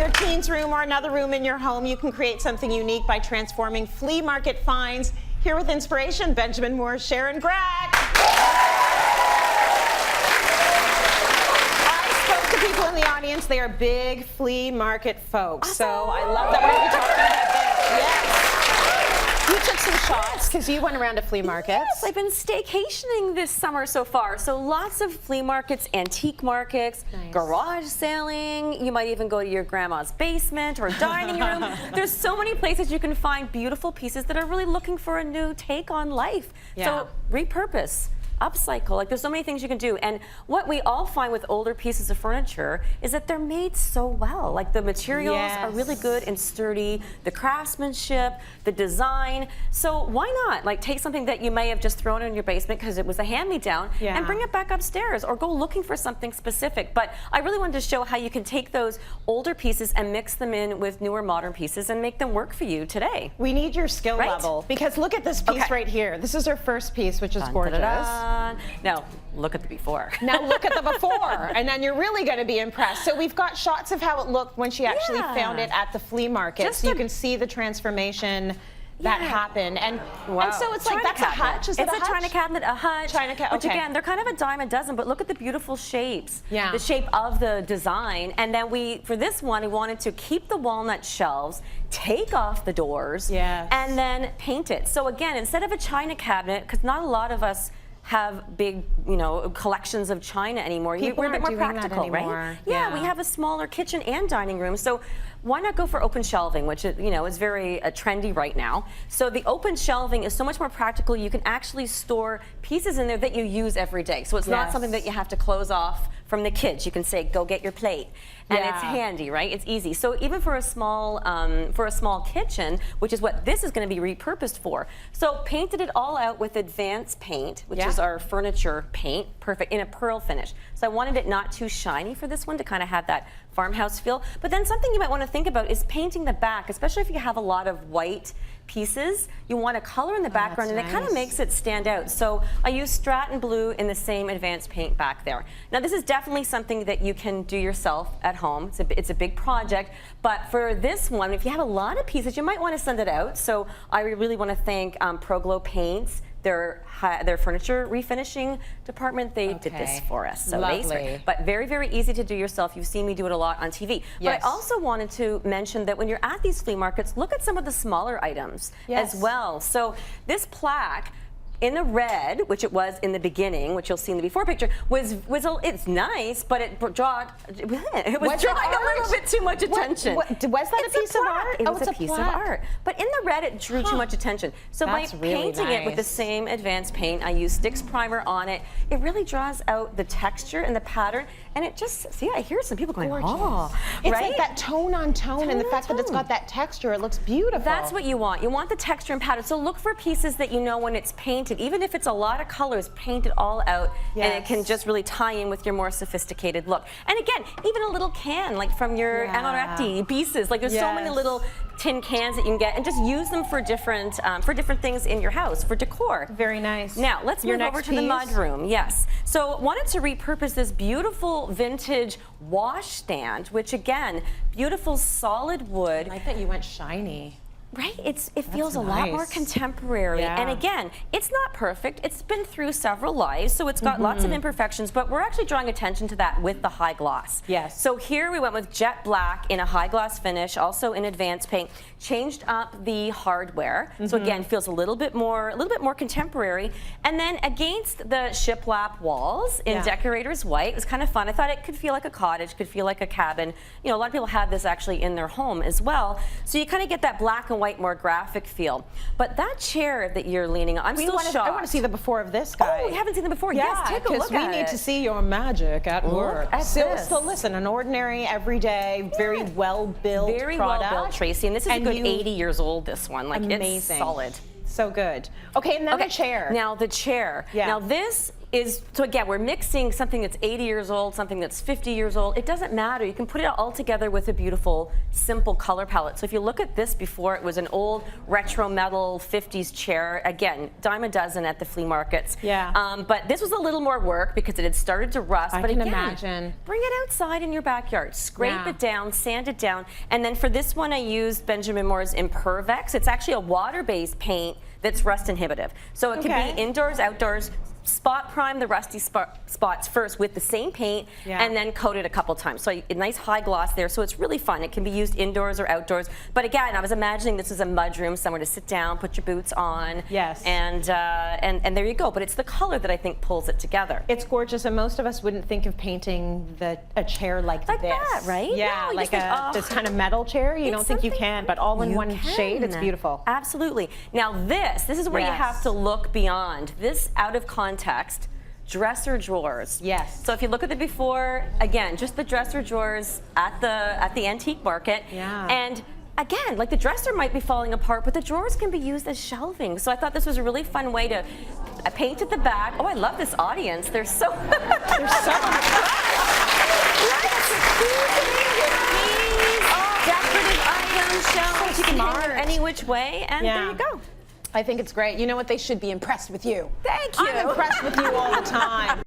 your teens' room or another room in your home, you can create something unique by transforming flea market finds. Here with inspiration, Benjamin Moore, Sharon, Grech. I spoke to people in the audience. They are big flea market folks. So I love that we're going to be talking about this. Yes. You took some shots because you went around to flea markets. Yes, I've been staycationing this summer so far. So lots of flea markets, antique markets, garage sailing. You might even go to your grandma's basement or dining room. There's so many places you can find beautiful pieces that are really looking for a new take on life. So repurpose. Upcycle, like there's so many things you can do. And what we all find with older pieces of furniture is that they're made so well. Like the materials are really good and sturdy, the craftsmanship, the design. So why not like take something that you may have just thrown in your basement because it was a hand-me-down and bring it back upstairs or go looking for something specific. But I really wanted to show how you can take those older pieces and mix them in with newer modern pieces and make them work for you today. We need your skill level because look at this piece right here. This is our first piece, which is gorgeous. Now, look at the before. Now look at the before, and then you're really going to be impressed. So we've got shots of how it looked when she actually found it at the flea market, so you can see the transformation that happened. And so it's like, that's a hutch? Is it a hutch? It's a china cabinet, a hutch, which again, they're kind of a dime a dozen, but look at the beautiful shapes, the shape of the design. And then for this one, we wanted to keep the walnut shelves, take off the doors, and then paint it. So again, instead of a china cabinet, because not a lot of us have big, collections of china anymore. We're a bit more practical, right? Yeah, we have a smaller kitchen and dining room. So why not go for open shelving, which is very trendy right now. So the open shelving is so much more practical. You can actually store pieces in there that you use every day. So it's not something that you have to close off from the kids. You can say, go get your plate. And it's handy, right? It's easy. So even for a small kitchen, which is what this is going to be repurposed for. So painted it all out with advanced paint, which is our furniture paint, perfect, in a pearl finish. So I wanted it not too shiny for this one to kind of have that farmhouse feel. But then something you might want to think about is painting the back, especially if you have a lot of white pieces. You want a color in the background, and it kind of makes it stand out. So I use Stratton Blue in the same advanced paint back there. Now this is definitely something that you can do yourself at home. It's a big project, but for this one, if you have a lot of pieces, you might want to send it out. So I really want to thank ProGlow Paints, their furniture refinishing department. They did this for us. So amazing. But very, very easy to do yourself. You've seen me do it a lot on TV. But I also wanted to mention that when you're at these flea markets, look at some of the smaller items as well. So this plaque in the red, which it was in the beginning, which you'll see in the before picture, it's nice, but it was drawing a little bit too much attention. Was that a piece of art? It was a piece of art. But in the red, it drew too much attention. So by painting it with the same advanced paint, I used Stix primer on it. It really draws out the texture and the pattern, and it just, I hear some people going, oh, it's like that tone on tone, and the fact that it's got that texture, it looks beautiful. That's what you want. You want the texture and pattern. So look for pieces that when it's painted, even if it's a lot of colors, paint it all out, and it can just really tie in with your more sophisticated look. And again, even a little can, like from your amaretti pieces, like there's so many little tin cans that you can get, and just use them for different things in your house, for decor. Very nice. Now let's move over to the mudroom. Yes. So wanted to repurpose this beautiful vintage wash stand, which again, beautiful solid wood. I like that you went shiny. Right? It feels a lot more contemporary. And again, it's not perfect. It's been through several lives, so it's got lots of imperfections, but we're actually drawing attention to that with the high gloss. Yes. So here we went with jet black in a high gloss finish, also in advanced paint, changed up the hardware. So again, feels a little bit more contemporary. And then against the shiplap walls in decorator's white, it was kind of fun. I thought it could feel like a cottage, could feel like a cabin. A lot of people have this actually in their home as well. So you kind of get that black and white, more graphic feel. But that chair that you're leaning on, I'm still shocked. I want to see the before of this guy. Oh, we haven't seen the before. Yes, take a look at it. Because we need to see your magic at work. So listen, an ordinary, everyday, very well-built product. Very well-built, Tracy. And this is a good 80 years old, this one. Like, amazing. It's solid. So good. Okay, and then the chair. Now the chair. Now this is, so again, we're mixing something that's 80 years old, something that's 50 years old. It doesn't matter. You can put it all together with a beautiful, simple color palette. So if you look at this before, it was an old retro metal 50s chair. Again, dime a dozen at the flea markets. Yeah. But this was a little more work because it had started to rust. I but can again, imagine. Bring it outside in your backyard. Scrape it down, sand it down. And then for this one, I used Benjamin Moore's Impervex. It's actually a water-based paint that's rust inhibitive. So it can be indoors, outdoors. Spot prime the rusty spots first with the same paint and then coat it a couple times. So a nice high gloss there. So it's really fun. It can be used indoors or outdoors. But again, I was imagining this is a mudroom, somewhere to sit down, put your boots on. Yes. And there you go. But it's the color that I think pulls it together. It's gorgeous, and most of us wouldn't think of painting a chair like this. That, right? Yeah, no, like this kind of metal chair. You don't think you can, but all in one shade, it's beautiful. Absolutely. Now this is where you have to look beyond. This out of context. Dresser drawers. Yes. So if you look at the before, again, just the dresser drawers at the antique market. Yeah. And again, like the dresser might be falling apart, but the drawers can be used as shelving. So I thought this was a really fun way to paint at the back. Oh, I love this audience. They're so they're so decorative items, shelves. You can hang them any which way, and there you go. I think it's great. You know what? They should be impressed with you. Thank you. I'm impressed with you all the time.